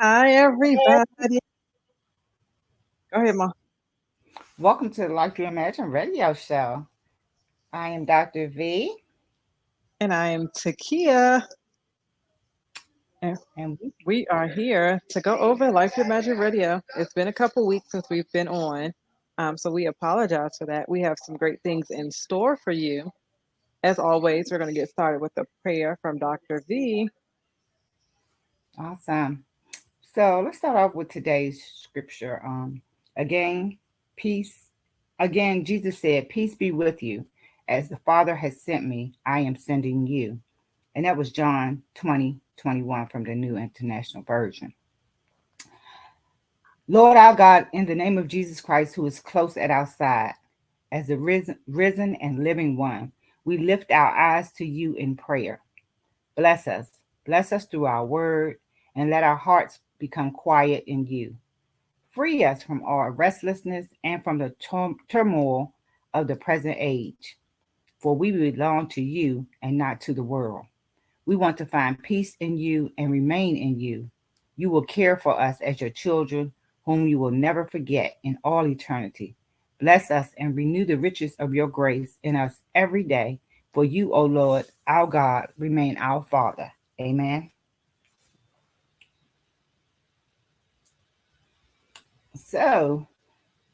Hi, everybody. Go ahead, Mom. Welcome to the Like You Imagine radio show. I am Dr. V, And I am Takia. And and we are here to go over Life Your Magic Radio. It's been a couple weeks since we've been on. So we apologize for that. We have some great things in store for you. As always, we're going to get started with a prayer from Dr. V. awesome. So let's start off with today's scripture. Again, peace. Again, Jesus said, "Peace be with you. As the Father has sent me, I am sending you." And that was John 20:21 from the New International Version. Lord our God, in the name of Jesus Christ, who is close at our side, as the risen and living one, we lift our eyes to you in prayer. Bless us. Bless us through our word, and let our hearts become quiet in you. Free us from our restlessness and from the turmoil of the present age, for we belong to you and not to the world. We want to find peace in you and remain in you. You will care for us as your children, whom you will never forget in all eternity. Bless us and renew the riches of your grace in us every day. For you, O Lord, our God, remain our Father. Amen. So,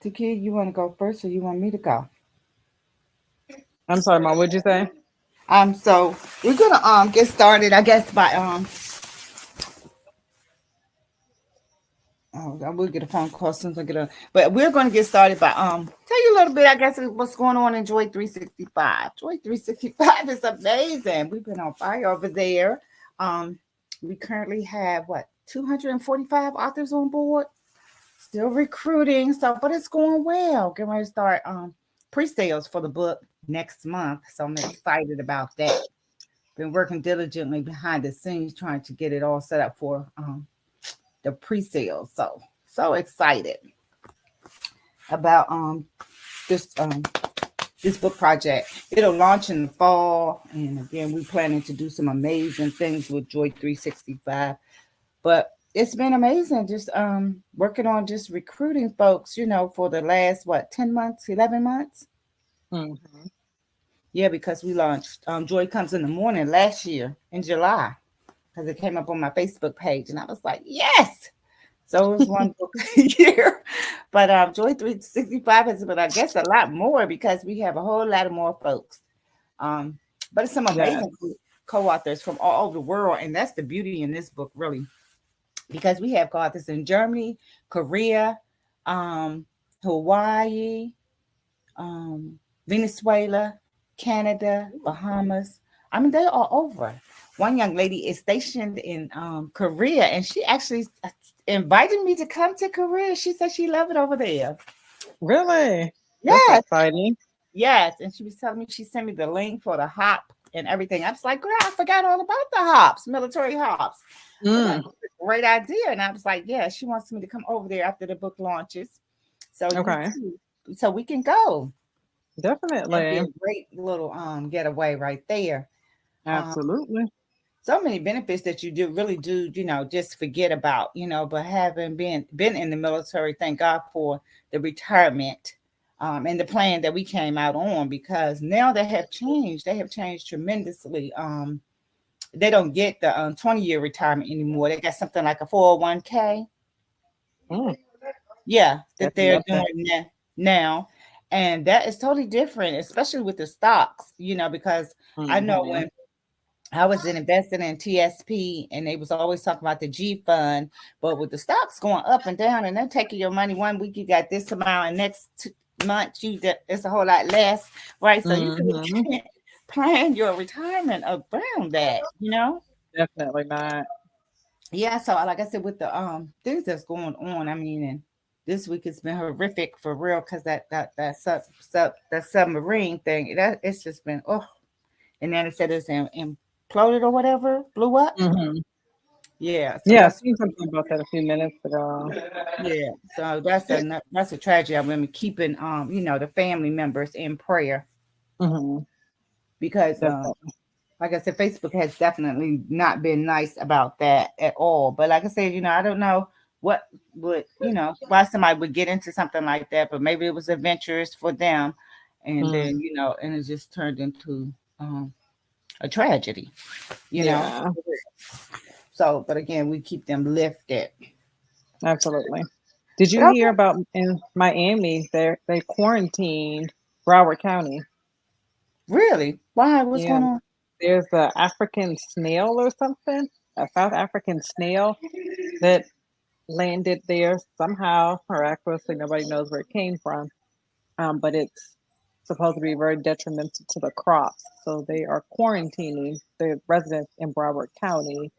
Taki, you want to go first or you want me to go? I'm sorry, Mom. What'd you say? So we're gonna get started, I guess, by oh, I will get a phone call as soon as I get on. But we're going to get started by tell you a little bit, I guess, of what's going on in Joy 365. Joy 365 is amazing. We've been on fire over there. Um, we currently have what 245 authors on board. Still recruiting, so but it's going well. Getting ready to start pre-sales for the book next month, so I'm excited about that. Been working diligently behind the scenes trying to get it all set up for the pre-sales. So excited about this book project. It'll launch in the fall, and again, we're planning to do some amazing things with Joy 365. But it's been amazing just working on just recruiting folks, for the last 10 months, 11 months. Mm-hmm. Yeah, because we launched Joy Comes in the Morning last year in July, because it came up on my Facebook page, and I was like, yes. So it was one book a year. But Joy 365 has been, I guess, a lot more because we have a whole lot of more folks. Um, but it's some Yeah. amazing co-authors from all over the world. And that's the beauty in this book, really, because we have co-authors in Germany, Korea, um, Hawaii, um, Venezuela, Canada, Bahamas. I mean, they are over. One young lady is stationed in Korea, and she actually invited me to come to Korea. She said she loved it over there. Really? That's Yes, exciting. yes. And she was telling me she sent me the link for the hop and everything. I was like, girl, I forgot all about the hops, military hops. But Mm, that's a great idea. And I was like, yeah, she wants me to come over there after the book launches. So you okay. too. So we can go. That'd be Definitely. a great little getaway right there. Um, Absolutely. so many benefits that you do really do, just forget about, but having been in the military, thank God for the retirement and the plan that we came out on, because now they have changed. They have changed tremendously. They don't get the 20-year retirement anymore. They got something like a 401k. Mm, Yeah, that definitely they're love that. doing now. And that is totally different, especially with the stocks, because I know Mm-hmm. when I was invested in TSP, and they was always talking about the G fund, but with the stocks going up and down, and they're taking your money one week, you got this amount, and next month it's a whole lot less, right? So you really Mm-hmm. can't plan your retirement around that. Definitely not. Yeah. So like I said, with the things that's going on, I mean, and this week it's been horrific for real, because that submarine thing, that it's just been and then it said it's imploded or whatever, blew up. Mm-hmm. Yeah, so Yeah, I that's seen something about that a few minutes ago. yeah, so that's a tragedy. I remember keeping the family members in prayer, Mm-hmm. because Definitely. like I said, Facebook has definitely not been nice about that at all. But like I said, I don't know what would, why somebody would get into something like that, but maybe it was adventurous for them. And Mm, then, and it just turned into a tragedy, you know. yeah, So, but again, we keep them lifted. absolutely. Did But you hear about in Miami? They quarantined Broward County. really, why? What's Yeah, going on? there's a African snail or something, a South African snail that landed there somehow miraculously. Nobody knows where it came from, but it's supposed to be very detrimental to the crops. So they are quarantining the residents in Broward County.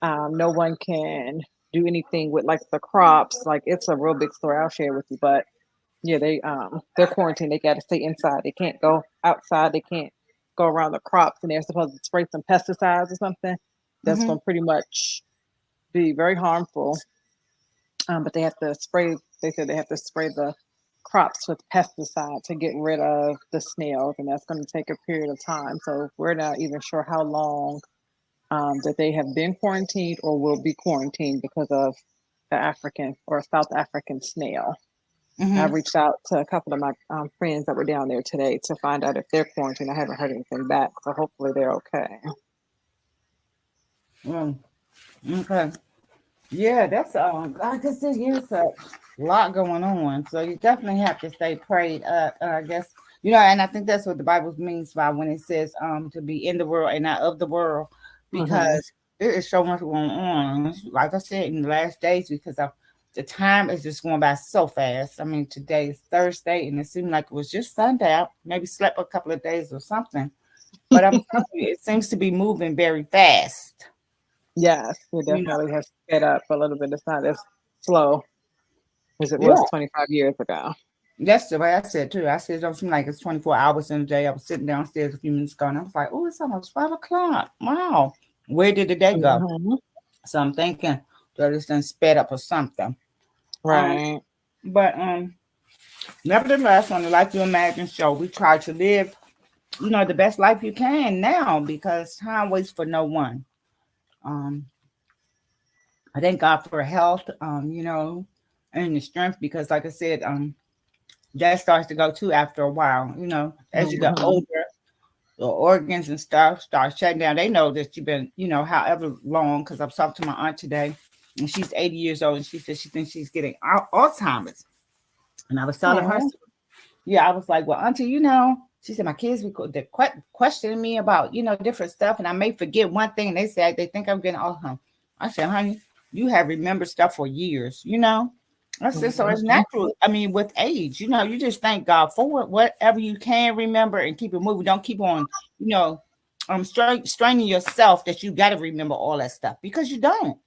No one can do anything with like the crops. Like it's a real big story. I'll share with you. But yeah, they're quarantined. They got to stay inside. They can't go outside. They can't go around the crops. And they're supposed to spray some pesticides or something. That's Mm-hmm. going to pretty much be very harmful. But they have to spray. They said they have to spray the crops with pesticide to get rid of the snails, and that's going to take a period of time. So we're not even sure how long that they have been quarantined or will be quarantined because of the African or South African snail. I Mm-hmm. reached out to a couple of my friends that were down there today to find out if they're quarantined. I haven't heard anything back, so hopefully they're okay. Mm, okay. Yeah, that's like I said, yeah, it's a lot going on. So you definitely have to stay prayed up. I guess and I think that's what the Bible means by when it says to be in the world and not of the world, Hmm. because there is so much going on. Like I said, in the last days, because of the time is just going by so fast. I mean, today is Thursday, and it seemed like it was just sundown. Maybe slept a couple of days or something. But I'm telling you, it seems to be moving very fast. Yes, it You know. definitely has sped up a little bit. It's not as slow as it was Yeah. 25 years ago. That's the way I said too. I said it don't seem like it's 24 hours in a day. I was sitting downstairs a few minutes ago and I was like, oh, it's almost 5 o'clock. Wow. Where did the day go? Hmm. So I'm thinking that it's done sped up or something. Um, Right. but nevertheless, on the Life You Imagine show, we try to live, the best life you can now because time waits for no one. Um, I thank God for health, and the strength because like I said, that starts to go too after a while, as you get Hmm. older the organs and stuff start shutting down. They know that you've been, however long, because I was talking to my aunt today, and she's 80 years old, and she said she thinks she's getting Alzheimer's. And I was telling her, Oh. yeah, I was like, well, Auntie, she said, my kids be they're questioning me about, different stuff, and I may forget one thing, and they say they think I'm getting Alzheimer's. I said, honey, you have remembered stuff for years. I said, so it's Hmm. natural. I mean, with age, you just thank God for it. Whatever you can remember and keep it moving. Don't keep on, you know, straining yourself that you got to remember all that stuff because you don't.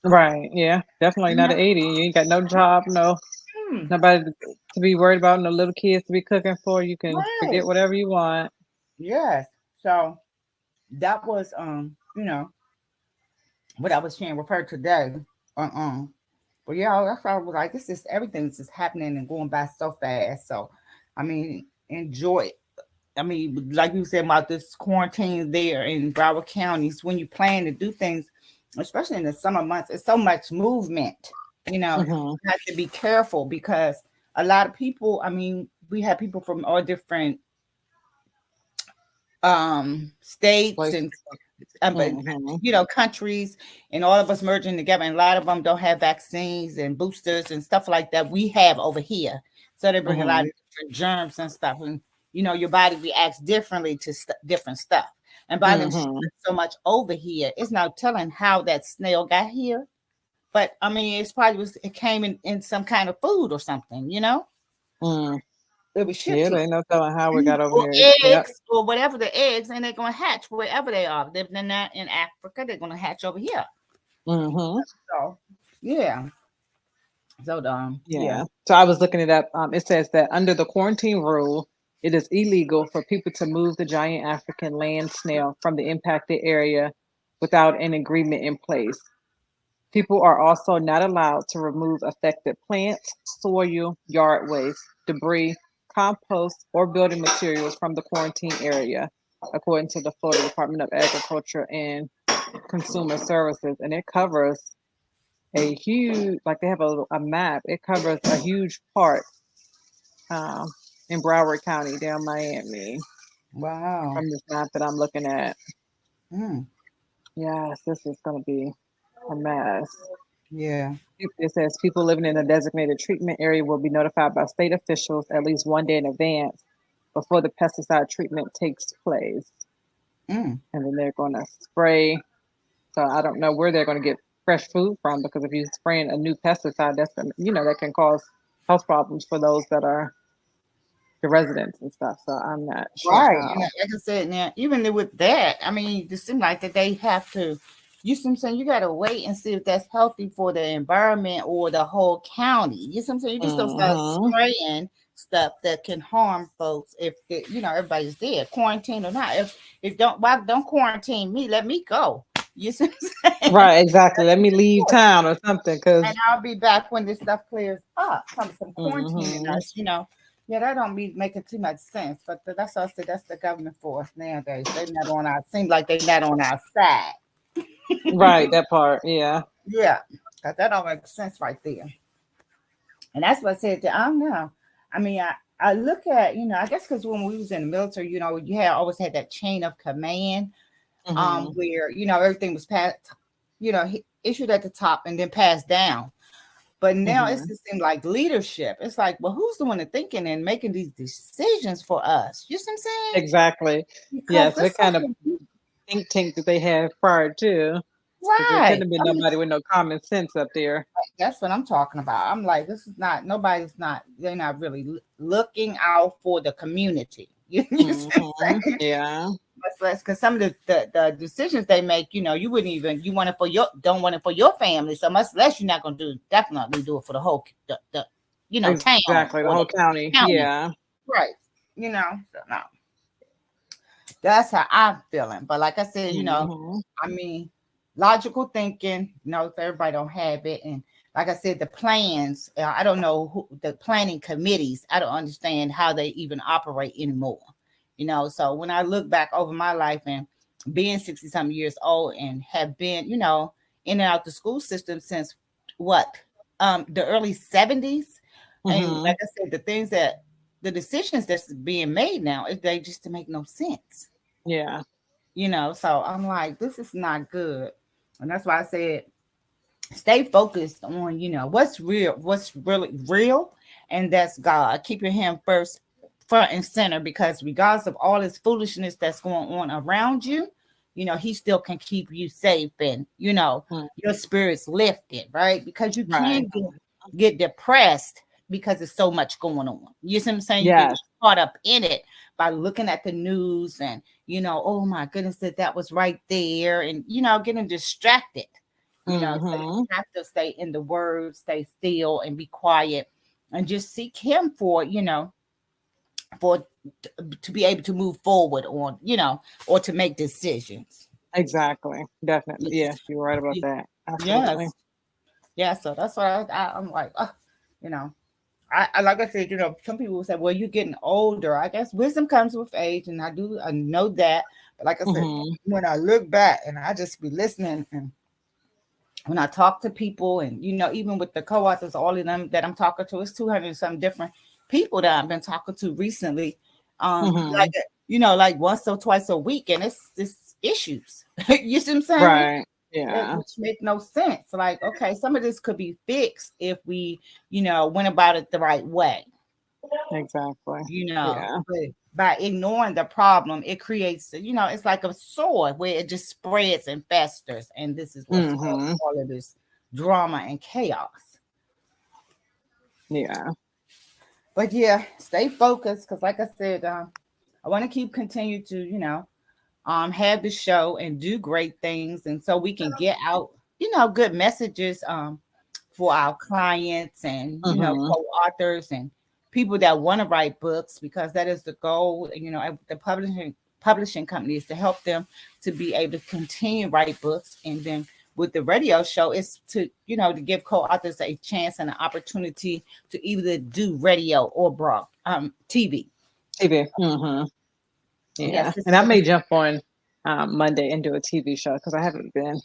Right. Yeah. Definitely You not know? at 80. You ain't got no job, no Hmm. nobody to be worried about, no little kids to be cooking for. You can Right. forget whatever you want. Yes. So that was, what I was sharing with her today. Uh-uh. But yeah, that's why I was like, this is everything's just happening and going by so fast. So, I mean, enjoy it. I mean, like you said about this quarantine there in Broward counties, when you plan to do things, especially in the summer months, it's so much movement. Hmm. You have to be careful because a lot of people, I mean, we have people from all different states Like, and but hmm. countries, and all of us merging together, and a lot of them don't have vaccines and boosters and stuff like that we have over here, so they bring a lot Hmm. of different germs and stuff, and your body reacts differently to different stuff, and by them Hmm. shipping so much over here, it's not telling how that snail got here, but I mean it came in some kind of food or something. Mm. It was shipped Yeah, here. there ain't no telling how we got over Or here. Yep. eggs or whatever the eggs, and they're gonna hatch wherever they are. If they're not in Africa, they're gonna hatch over here. Hmm. So yeah. So yeah. Yeah. So I was looking it up. It says that under the quarantine rule, it is illegal for people to move the giant African land snail from the impacted area without an agreement in place. People are also not allowed to remove affected plants, soil, yard waste, debris, compost, or building materials from the quarantine area. according to the Florida Department of Agriculture and Consumer Services, and it covers a huge, like they have a map. It covers a huge part um, in Broward County, down Miami, Wow. from this map that I'm looking at. Mm, Yes, this is going to be a mess. yeah. It says people living in a designated treatment area will be notified by state officials at least one day in advance before the pesticide treatment takes place. Mm, And then they're going to spray. So I don't know where they're going to get fresh food from, because if you're spraying a new pesticide, that's gonna, that can cause health problems for those that are the residents and stuff. So I'm not sure right. how. Like I said, now even with that, I mean, it seems like that they have to. You see what I'm saying? You got to wait and see if that's healthy for the environment or the whole county. You see what I'm saying? You just don't start Hmm. spraying stuff that can harm folks if everybody's there, quarantine or not. If don't why don't quarantine me? Let me go. You see what I'm saying? Right, exactly. Let me leave town or something, And because. I'll be back when this stuff clears up. Some quarantining Hmm. us. Yeah, that don't be making too much sense. But that's what I said. That's the government for us nowadays. They not on our. Seems like they not on our side. Right, that part. Yeah. Yeah, cause that don't make sense right there. And that's what I said. I don't know. I mean, I look at I guess because when we was in the military, you had always had that chain of command, Hmm. where everything was passed, issued at the top and then passed down. But now it Hmm. just seems like leadership. It's like, well, who's doing the thinking and making these decisions for us? You see what I'm saying? Exactly. Because Yes, this what kind stuff of think tank that they have prior to? Because there couldn't right. have been I mean, nobody with no common sense up there. that's what I'm talking about. I'm like, this is not nobody's not. They're not really looking out for the community. You see what I'm Hmm. saying? Yeah. That's because some of the decisions they make, you wouldn't even you want it for your don't want it for your family. So much less you're not gonna definitely do it for the whole the town Exactly. The or the whole county. county. Yeah. Right. So no. That's how I'm feeling. But like I said, Hmm. I mean, logical thinking, if everybody don't have it. And like I said, the plans, I don't know who the planning committees, I don't understand how they even operate anymore. So when I look back over my life and being 60 something years old and have been, in and out the school system since what? The early 70s. And Hmm. like I said, the decisions that's being made now, they just to make no sense. Yeah. So I'm like, this is not good. And that's why I said, stay focused on, what's real, what's really real, and that's God. Keeping Him first, front and center, because regardless of all this foolishness that's going on around you, He still can keep you safe and, Mm. your spirits lifted, right? Because you Right. can't get depressed because there's so much going on. You see what I'm saying? You get Yes. caught up in it by looking at the news and, oh my goodness, that was right there, and, getting distracted. So you Hmm. have to stay in the word, stay still and be quiet and just seek Him for, for to be able to move forward on, or to make decisions. Exactly. Definitely. Yes. Yes, you're right about that. Absolutely. Yes. Yeah. So that's why I'm like, you know, I like I said, some people will say, well, you're getting older. I guess wisdom comes with age, and I know that. But like I said, Hmm. when I look back and I just be listening, and when I talk to people, and even with the co-authors, all of them that I'm talking to, it's 200 some different people that I've been talking to recently. Hmm. Like like once or twice a week, and it's issues. You see what I'm saying? Right. Yeah. Which make no sense. Like, okay, some of this could be fixed if we, went about it the right way. Exactly. Yeah. But by ignoring the problem, it creates, it's like a sword where it just spreads and festers, and this is what's causing Hmm. all of this drama and chaos. Yeah. But yeah, stay focused, because like I said, I want to keep continue to, have the show and do great things, and so we can get out, good messages for our clients and Hmm. co-authors and people that want to write books, because that is the goal. The publishing company is to help them to be able to continue write books, and then with the radio show is to to give co-authors a chance and an opportunity to either do radio or TV. TV. Hmm. Yeah, Yes, this and is I what may jump on Monday and do a TV show because I haven't been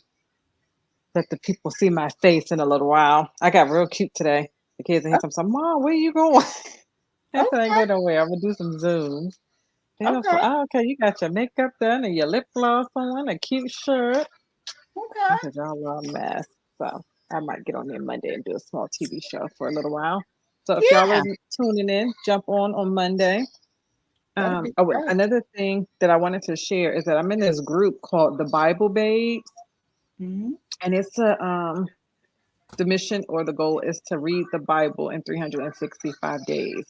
let the people see my face in a little while. I got real cute today. The kids in here, I'm Mom, where you going? I said, I ain't okay, going nowhere. I'm gonna do some Zooms. They was like, okay, oh, okay, you got your makeup done and your lip gloss on, a cute shirt. I okay. said, y'all are a mess. So I might get on there Monday and do a small TV show for a little while. So if y'all are Yeah, tuning in, jump on Monday. that'd be Oh, and great. another thing that I wanted to share is that I'm in this group called the Bible Babes, Mm-hmm. and it's the mission or the goal is to read the Bible in 365 days.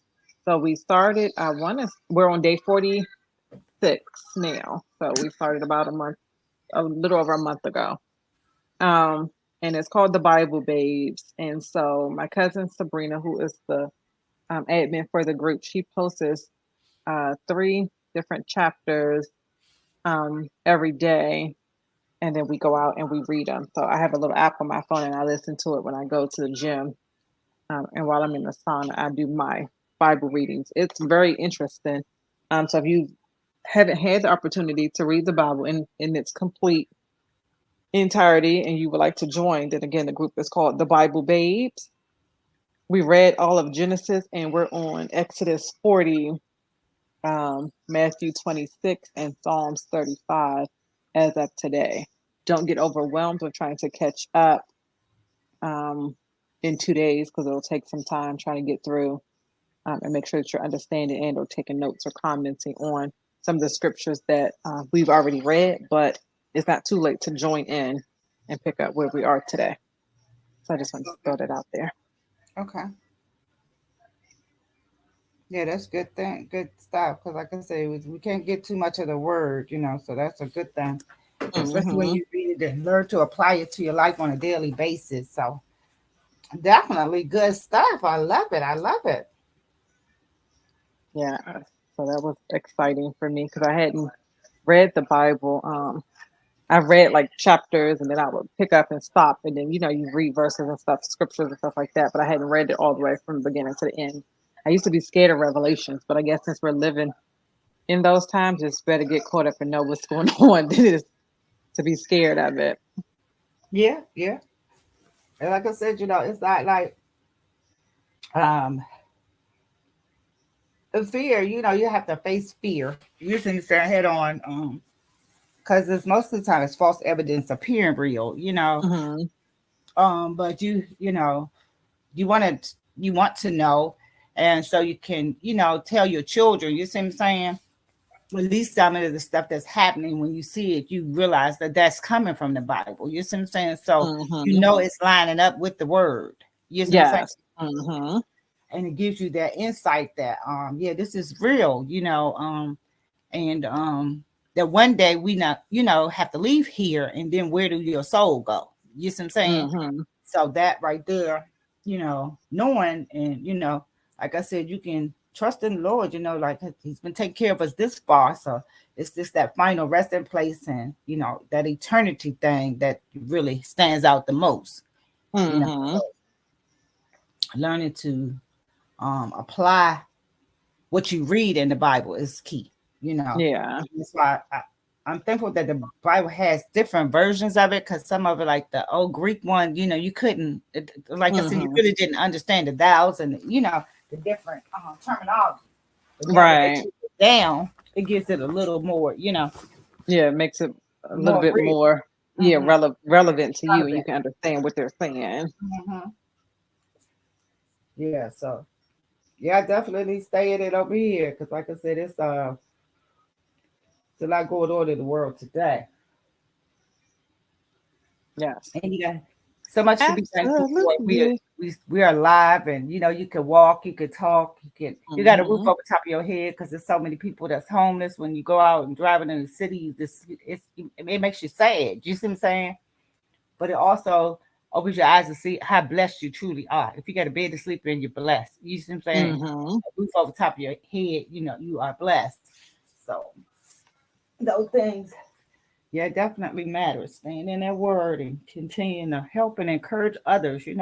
So we started. We're on day 46 now. So we started about a little over a month ago. Um, and it's called the Bible Babes. And so my cousin Sabrina, who is the admin for the group, she posts three different chapters every day, and then we go out and we read them. So I have a little app on my phone, and I listen to it when I go to the gym. And while I'm in the sauna, I do my Bible readings. It's very interesting. So if you haven't had the opportunity to read the Bible in its complete entirety and you would like to join, then again, the group is called the Bible Babes. We read all of Genesis and we're on Exodus 40, Matthew 26, and Psalms 35 as of today. Don't get overwhelmed with trying to catch up um, in 2 days because it'll take some time trying to get through and make sure that you're understanding and or taking notes or commenting on some of the scriptures that we've already read, but it's not too late to join in and pick up where we are today. So I just wanted to Okay, throw that out there. okay. Yeah, that's good thing, good stuff. Because like I say, we can't get too much of the word, so that's a good thing. Especially when Hmm. you read it and learn to apply it to your life on a daily basis. So definitely good stuff. I love it. I love it. Yeah. So that was exciting for me because I hadn't read the Bible. I read like chapters and then I would pick up and stop and then you read verses and stuff, scriptures and stuff like that. But I hadn't read it all the way from the beginning to the end. I used to be scared of Revelations, but I guess since we're living in those times, it's better get caught up and know what's going on than it is to be scared of it. Yeah, yeah. And like I said, it's not like um the fear. You have to face fear. You just need to stand head on. Because it's most of the time it's false evidence appearing real. Hmm. But you want to know, and so you can tell your children. You see what I'm saying? At least some of the stuff that's happening, when you see it, you realize that that's coming from the Bible. You see what I'm saying? So Hmm. it's lining up with the word. You see what I'm saying? Yes. Hmm. And it gives you that insight that yeah, this is real. And that one day we not have to leave here, and then where do your soul go? You see what I'm saying? Hmm. So that right there, knowing, and like I said, you can trust in the Lord. Like He's been taking care of us this far. So it's just that final resting place, and that eternity thing that really stands out the most. Hmm. So learning to apply what you read in the Bible is key. Yeah. That's why I'm thankful that the Bible has different versions of it, because some of it, like the old Greek one, you couldn't, like I said, you Hmm. really didn't understand the thous and the different terminology. But now that they Right. took it down, it gives it a little more, Yeah, it makes it a little more bit real. more, yeah, Mm-hmm. relevant to you, and you Relevant. can understand what they're saying. Mm-hmm. Yeah. So yeah, definitely stay in it over here, because like I said, it's a lot going on in the world today. Yes, And you got so much to be thankful for. absolutely. We are alive, and you can walk, you can talk, you got a roof Hmm. over top of your head, because there's so many people that's homeless. When you go out and driving in the city, it makes you sad. You see what I'm saying? But it also opens your eyes to see how blessed you truly are. If you got a bed to sleep in, you're blessed. You see what I'm saying? Hmm. A roof over top of your head, you are blessed. So those things, yeah, definitely matters. Staying in that word and continuing to help and encourage others. Hey,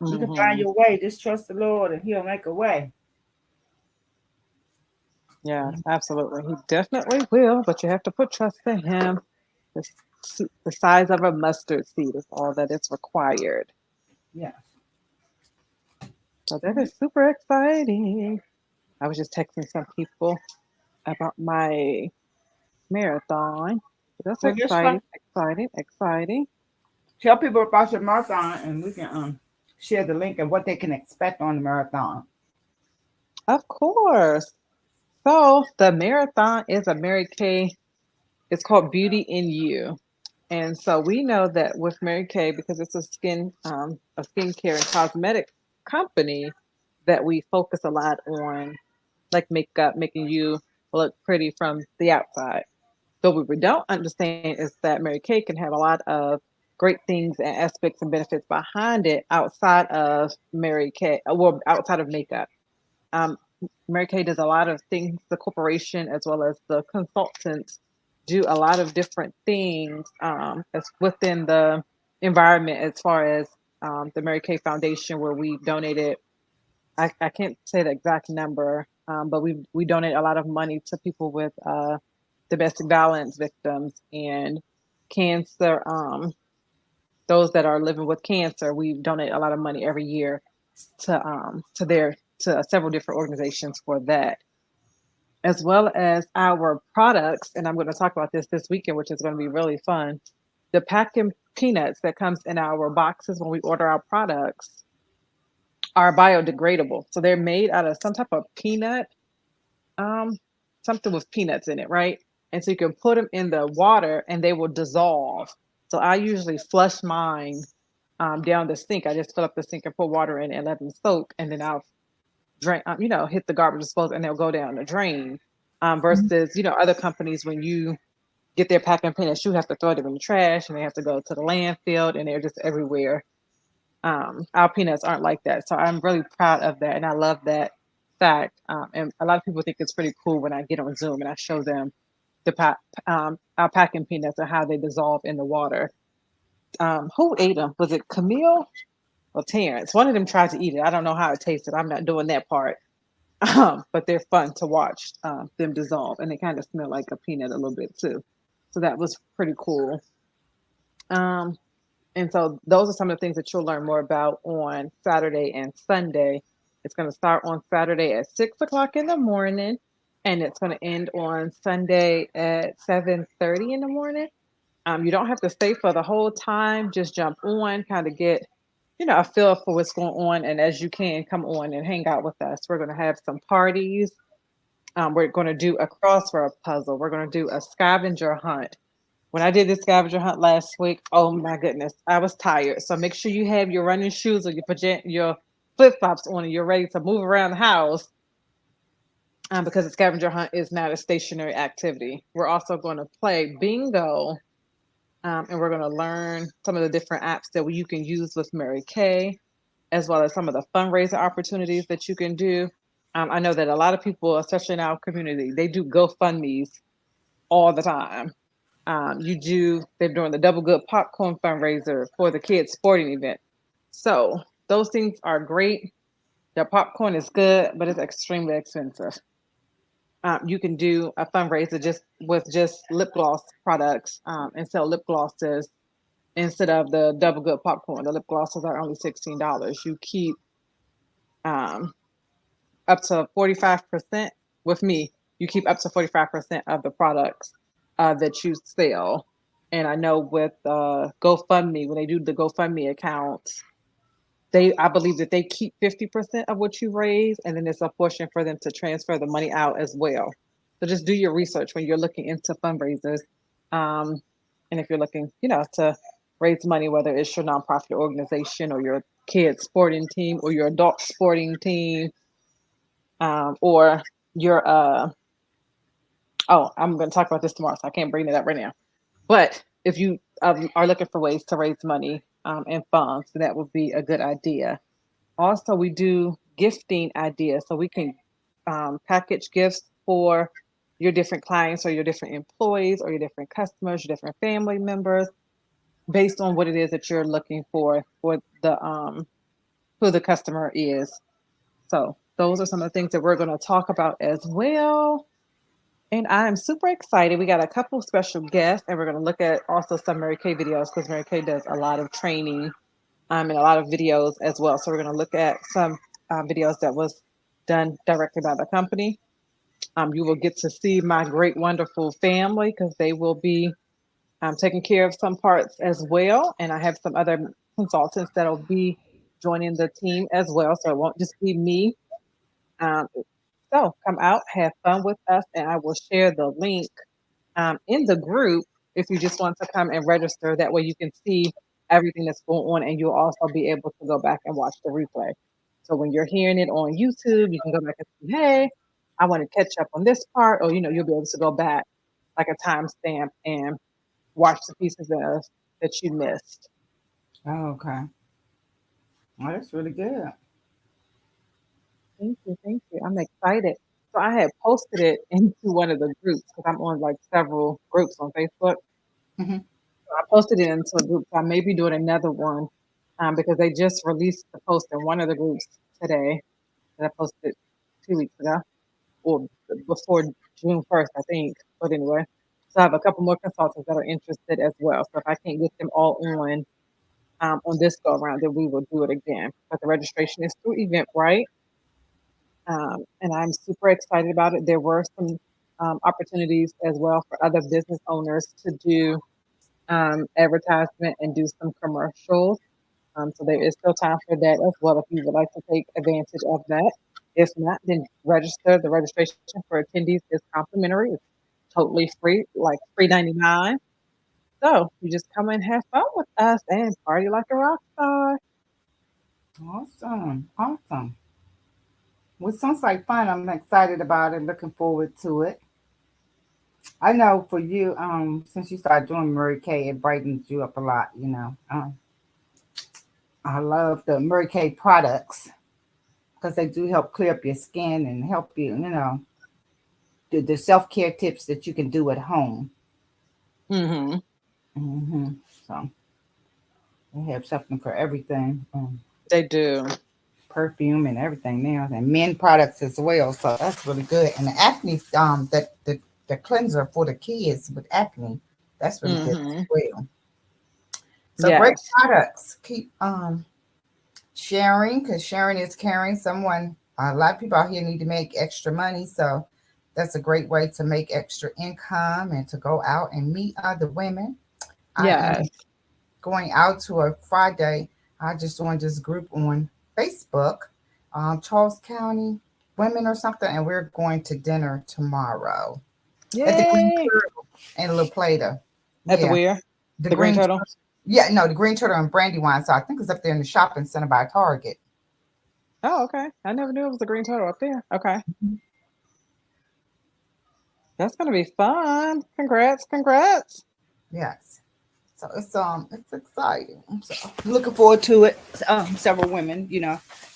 you can find Hmm. your way. Just trust the Lord, and He'll make a way. Yes, absolutely. He definitely will, but you have to put trust in him. The size of a mustard seed is all that is required. Yes. So that is super exciting. I was just texting some people about my marathon. That's Well, just exciting, exciting, exciting. tell people about your marathon, and we can share the link and what they can expect on the marathon. Of course. So the marathon is a Mary Kay. It's called Beauty in You. And so we know that with Mary Kay, because it's a skincare and cosmetic company, that we focus a lot on like makeup, making you look pretty from the outside. But what we don't understand is that Mary Kay can have a lot of great things and aspects and benefits behind it outside of Mary Kay, well, outside of makeup. Um, Mary Kay does a lot of things. The corporation, as well as the consultants, do a lot of different things as within the environment, as far as the Mary Kay Foundation, where we donated. I can't say the exact number, but we donate a lot of money to people with domestic violence victims and cancer. Those that are living with cancer, we donate a lot of money every year to several different organizations for that, as well as our products. And I'm going to talk about this weekend, which is going to be really fun. The packing peanuts that comes in our boxes when we order our products are biodegradable. So they're made out of some type of peanut, um, something with peanuts in it, right? And so you can put them in the water and they will dissolve. So I usually flush mine down the sink. I just fill up the sink and put water in it and let them soak, and then I'll drain, hit the garbage disposal, and they'll go down the drain. Versus, other companies, when you get their packing peanuts, you have to throw them in the trash and they have to go to the landfill and they're just everywhere. Our peanuts aren't like that. So I'm really proud of that. And I love that fact. And a lot of people think it's pretty cool when I get on Zoom and I show them our packing peanuts and how they dissolve in the water. Who ate them? Was it Camille or Terrence? One of them tried to eat it. I don't know how it tasted. I'm not doing that part. But they're fun to watch them dissolve, and they kind of smell like a peanut a little bit too. So that was pretty cool. Um, and so those are some of the things that you'll learn more about on Saturday and Sunday. It's going to start on Saturday at 6 o'clock in the morning, and it's going to end on Sunday at 7:30 in the morning. You don't have to stay for the whole time. Just jump on, kind of get a feel for what's going on, and as you can, come on and hang out with us. We're going to have some parties. We're going to do a crossword puzzle. We're going to do a scavenger hunt. When I did this scavenger hunt last week, oh my goodness, I was tired. So make sure you have your running shoes or your flip flops on, and you're ready to move around the house. Because the scavenger hunt is not a stationary activity. We're also going to play bingo, and we're going to learn some of the different apps that you can use with Mary Kay, as well as some of the fundraiser opportunities that you can do. I know that a lot of people, especially in our community, they do GoFundMe's all the time. They're doing the Double Good Popcorn fundraiser for the kids' sporting event. So those things are great. The popcorn is good, but it's extremely expensive. You can do a fundraiser just with just lip gloss products and sell lip glosses instead of the Double Good popcorn. The lip glosses are only $16. You keep um, up to 45% with me. You keep up to 45% of the products that you sell. And I know with GoFundMe, when they do the GoFundMe accounts, I believe that they keep 50% of what you raise, and then there's a portion for them to transfer the money out as well. So just do your research when you're looking into fundraisers. Um, and if you're looking, to raise money, whether it's your nonprofit organization or your kids sporting team or your adult sporting team, or your oh, I'm going to talk about this tomorrow, so I can't bring it up right now. But if you are looking for ways to raise money and funds, then that would be a good idea. Also, we do gifting ideas, so we can package gifts for your different clients or your different employees or your different customers, your different family members, based on what it is that you're looking for the who the customer is. So those are some of the things that we're going to talk about as well. And I'm super excited. We got a couple special guests, and we're going to look at also some Mary Kay videos because Mary Kay does a lot of training and a lot of videos as well. So we're going to look at some videos that was done directly by the company. You will get to see my great, wonderful family because they will be taking care of some parts as well. And I have some other consultants that will be joining the team as well. So it won't just be me. Um, so come out, have fun with us, and I will share the link in the group if you just want to come and register. That way you can see everything that's going on, and you'll also be able to go back and watch the replay. So when you're hearing it on YouTube, you can go back and see, hey, I want to catch up on this part, or you'll be able to go back like a timestamp and watch the pieces that you missed. Oh, okay. Oh, that's really good. Thank you, thank you. I'm excited. So I had posted it into one of the groups because I'm on like several groups on Facebook. Hmm. I posted it into a group. So I may be doing another one because they just released the post in one of the groups today that I posted 2 weeks ago or before June 1st, I think. But anyway, so I have a couple more consultants that are interested as well. So if I can't get them all on this go around, then we will do it again. But the registration is through Eventbrite, and I'm super excited about it. There were some opportunities as well for other business owners to do advertisement and do some commercials. So there is still time for that as well if you would like to take advantage of that. If not, then register. The registration for attendees is complimentary. It's totally free, like $3.99. So you just come and have fun with us and party like a rock star. Awesome. Awesome. Well, it sounds like fun. I'm excited about it. Looking forward to it. I know for you, since you started doing Murray Kay, it brightens you up a lot. I love the Murray Kay products because they do help clear up your skin and help you. The self care tips that you can do at home. Hmm. Hmm. So they have something for everything. They do. Perfume and everything now, and men products as well. So that's really good. And the acne, the cleanser for the kids with acne, that's really good as Hmm. well. So great Yes. products. Keep sharing because sharing is caring. A lot of people out here need to make extra money, so that's a great way to make extra income and to go out and meet other women. I am Yes. going out to a Friday. I just joined this group on Facebook, Charles County Women or something, and we're going to dinner tomorrow at the Green Yay. Turtle and La Plata. At the Yeah, where? the The Green Green. Turtle? Yeah, no, the Green Turtle and Brandywine. So I think it's up there in the shopping center by Target. Oh, okay. I never knew it was the Green Turtle up there. Okay. That's gonna be fun. Congrats, congrats. Yes. So it's exciting. So I'm looking forward to it. Several women,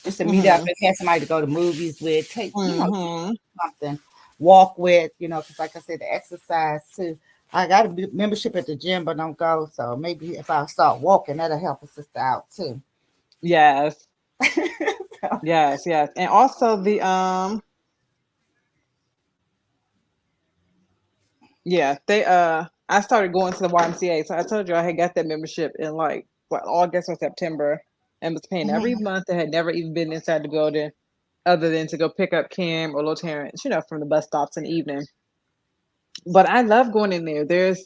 just to meet up Hmm. and have somebody to go to movies with, take Hmm. something, walk with, because like I said, the exercise too. I got a membership at the gym, but don't go. So maybe if I start walking, that'll help a sister out too. Yes. So, Yes, yes. And also they I started going to the YMCA. So I told you I had got that membership in like what August or September and was paying every mhm. month. I had never even been inside the building other than to go pick up Kim or Lil Terrence, from the bus stops in the evening. But I love going in there. There's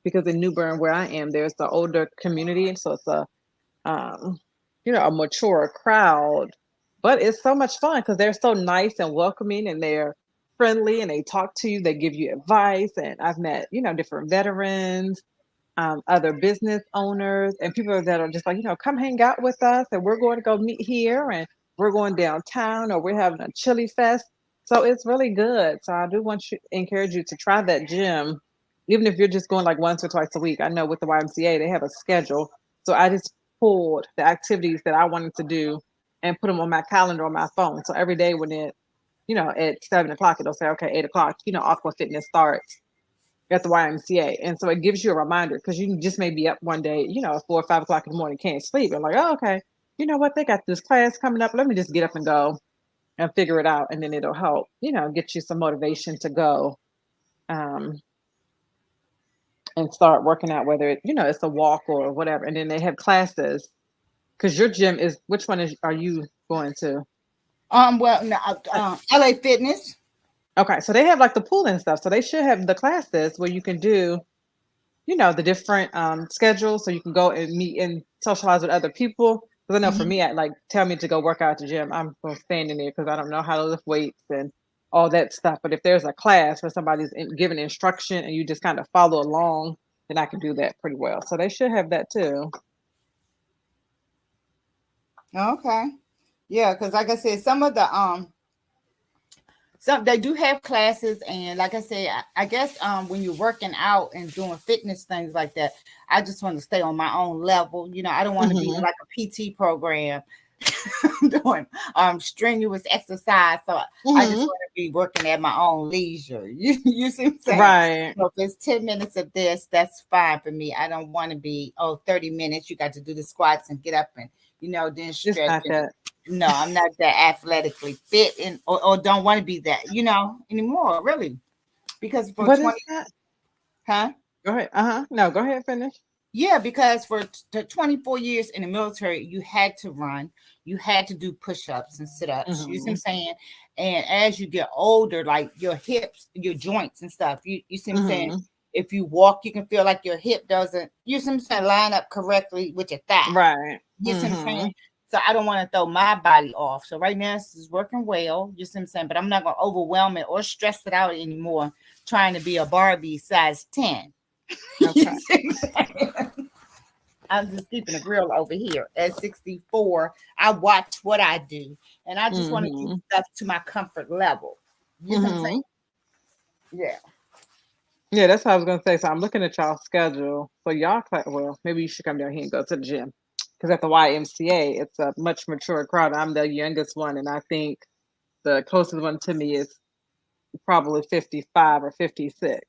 because in New Bern where I am, there's the older community, and so it's um a mature crowd. But it's so much fun because they're so nice and welcoming, and they're friendly, and they talk to you, they give you advice. And I've met different veterans, other business owners, and people that are just like, come hang out with us, and we're going to go meet here, and we're going downtown, or we're having a chili fest. So it's really good. So I do want you encourage you to try that gym, even if you're just going like once or twice a week. I know with the YMCA they have a schedule, so I just pulled the activities that I wanted to do and put them on my calendar on my phone. So every day when at 7 o'clock, it'll say, okay, 8 o'clock, Aqua Fitness starts at the YMCA. And so it gives you a reminder because you just may be up one day, at 4 or 5 o'clock in the morning, can't sleep. And like, oh, okay, you know what? They got this class coming up. Let me just get up and go and figure it out. And then it'll help, get you some motivation to go. um, and start working out, whether it's a walk or whatever. And then they have classes because your gym is which one are you going to? Well, no, LA Fitness. Okay, so they have like the pool and stuff. So they should have the classes where you can do, the different schedules, so you can go and meet and socialize with other people. Because I know for Mhm. me, like tell me to go work out at the gym, I'm going to stand in there because I don't know how to lift weights and all that stuff. But if there's a class where somebody's giving instruction and you just kind of follow along, then I can do that pretty well. So they should have that too. Okay. Yeah, because like I said, some of the some they do have classes, and like I said, I guess when you're working out and doing fitness things like that, I just want to stay on my own level. I don't want to be Hmm. like a PT program doing strenuous exercise. So I just Hmm. want to be working at my own leisure. You see what I'm saying? Right. So if it's 10 minutes of this, that's fine for me. I don't want to be 30 minutes. You got to do the squats and get up and then It's stretch not and that. no, I'm not that athletically fit and or don't want to be that, anymore, really. Because for But it's 20, not. huh? Go ahead. No, go ahead. Finish. Yeah, because for the 24 years in the military, you had to run, you had to do push-ups and sit-ups. You see what I'm Hmm. saying? And as you get older, like your hips, your joints and stuff, you see what I'm saying? Hmm. If you walk, you can feel like your hip doesn't, you see what I'm saying, line up correctly with your thigh. Right. You see what I'm saying? Hmm. So I don't want to throw my body off. So right now this is working well. You see what I'm saying? But I'm not gonna overwhelm it or stress it out anymore trying to be a Barbie size 10. You Okay. see what I'm saying? I'm just keeping it real over here. At 64, I watch what I do. And I just want to do Hmm. stuff to my comfort level. You see what I'm Hmm. saying? Yeah. Yeah, that's what I was gonna say. So I'm looking at y'all schedule. So y'all, well, maybe you should come down here and go to the gym because at the YMCA, it's a much mature crowd. I'm the youngest one, and I think the closest one to me is probably 55 or 56.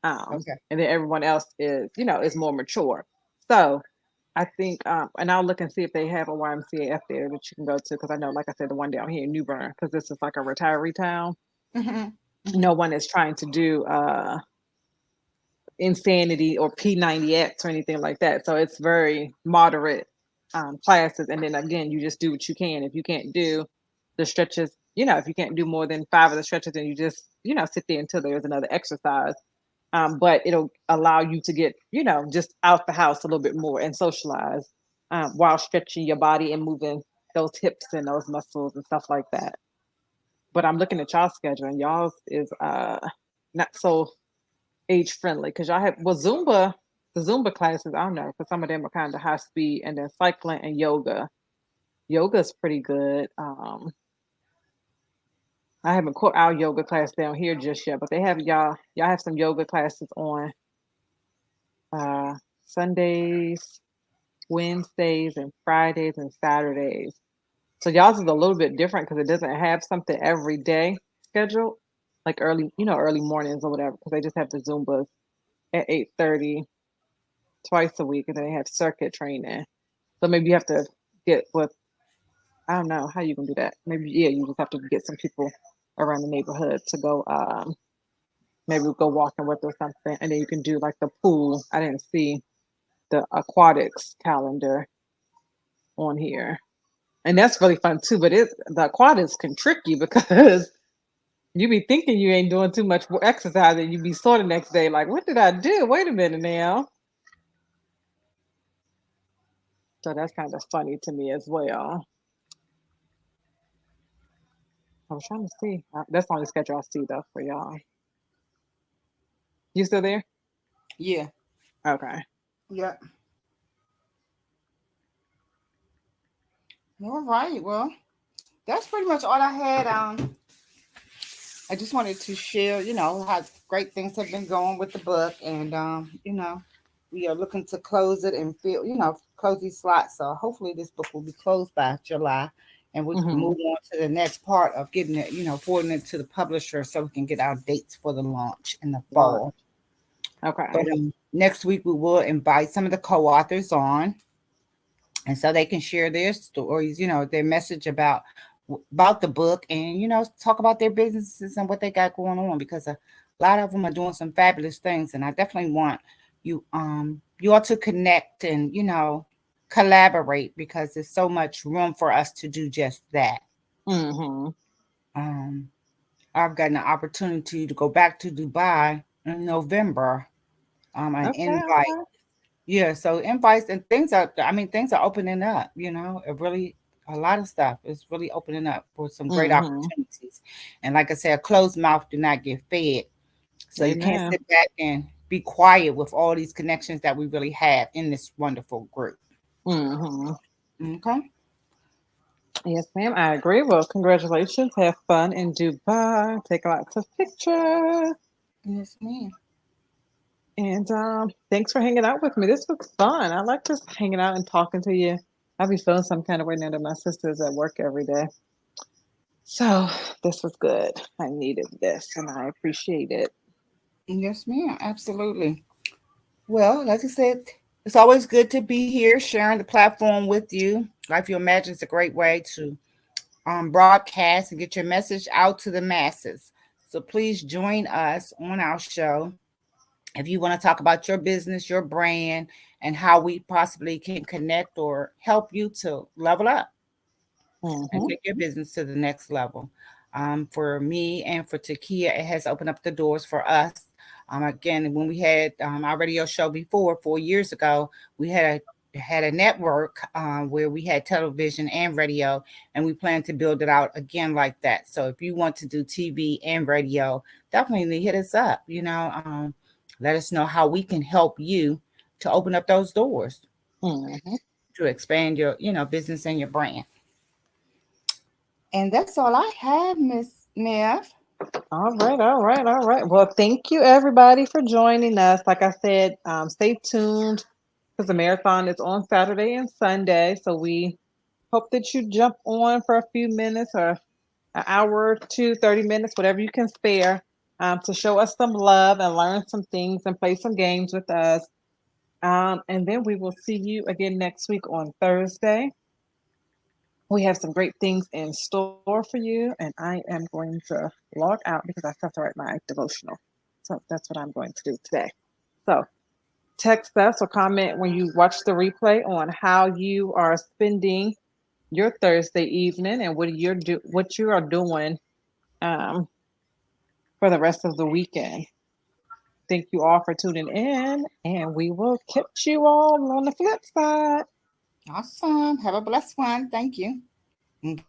Okay. And then everyone else is more mature. So I think, and I'll look and see if they have a YMCA up there that you can go to because I know, like I said, the one down here in New Bern, because this is like a retiree town. Hmm. Hmm. No one is trying to do Insanity or P90X or anything like that. So it's very moderate classes. And then again, you just do what you can. If you can't do the stretches, if you can't do more than five of the stretches, then you just, sit there until there's another exercise. But it'll allow you to get, just out the house a little bit more and socialize while stretching your body and moving those hips and those muscles and stuff like that. But I'm looking at y'all's schedule and y'all's is not so age friendly because y'all have the Zumba classes. I don't know because some of them are kind of high speed, and then cycling and yoga. Yoga is pretty good. I haven't caught our yoga class down here just yet, but they have y'all have some yoga classes on uh, Sundays, Wednesdays, and Fridays and Saturdays. So y'all's is a little bit different because it doesn't have something every day scheduled, like early mornings or whatever. Because they just have the Zumbas at 8:30 twice a week, and then they have circuit training. So maybe you have to get with I don't know how you can do that. Maybe you just have to get some people around the neighborhood to go. Maybe go walking with or something, and then you can do like the pool. I didn't see the aquatics calendar on here, and that's really fun too. But the aquatics can trick you because you be thinking you ain't doing too much exercise, and you be sore the next day like, what did I do? Wait a minute now. So that's kind of funny to me as well. I was trying to see. That's the only schedule I see though for y'all. You still there? Yeah. Okay. Yeah. All right. Well, that's pretty much all I had. I just wanted to share, how great things have been going with the book, and we are looking to close it and close these slots. So hopefully, this book will be closed by July, and we can Mm-hmm. move on to the next part of getting it, forwarding it to the publisher, so we can get our dates for the launch in the Launch. fall. But Okay. next week we will invite some of the co-authors on, and so they can share their stories, their message about the book, and talk about their businesses and what they got going on, because A lot of them are doing some fabulous things, and I definitely want you all to connect and collaborate, because there's so much room for us to do just that. Mm-hmm. Um, I've gotten an opportunity to go back to Dubai in November. An Okay, invite. okay. Yeah, so invites and things are, I mean, things are opening up, it really, a lot of stuff is really opening up for some great Mm-hmm. opportunities. And like I said, a closed mouth do not get fed. So you can't Amen. sit back and be quiet with all these connections that we really have in this wonderful group. Mm-hmm. Okay. Yes, ma'am. I agree. Well, congratulations. Have fun in Dubai. Take lots of pictures. Yes, ma'am. And thanks for hanging out with me. This was fun. I like just hanging out and talking to you. I'll be feeling some kind of way now that my sister's at work every day. So this was good. I needed this and I appreciate it. Yes, ma'am. Absolutely. Well, like I said, it's always good to be here sharing the platform with you. Life You Imagine is a great way to broadcast and get your message out to the masses. So please join us on our show if you want to talk about your business, your brand, and how we possibly can connect or help you to level up and Mm-hmm. take your business to the next level. For me and for Takia, it has opened up the doors for us. Again, when we had our radio show before, 4 years ago, we had a network where we had television and radio, and we plan to build it out again like that. So if you want to do TV and radio, definitely hit us up. Let us know how we can help you to open up those doors Mm-hmm. to expand your business and your brand. And that's all I have, Miss Neff. All right, all right, all right. Well, thank you everybody for joining us. Like I said, stay tuned because the marathon is on Saturday and Sunday. So we hope that you jump on for a few minutes or an hour or two, 30 minutes, whatever you can spare, to show us some love and learn some things and play some games with us. And then we will see you again next week on Thursday. We have some great things in store for you, and I am going to log out because I still have to write my devotional. So that's what I'm going to do today. So text us or comment when you watch the replay on how you are spending your Thursday evening and what you are doing um, for the rest of the weekend. Thank you all for tuning in, and we will catch you all on the flip side. Awesome. Have a blessed one. Thank you. Bye.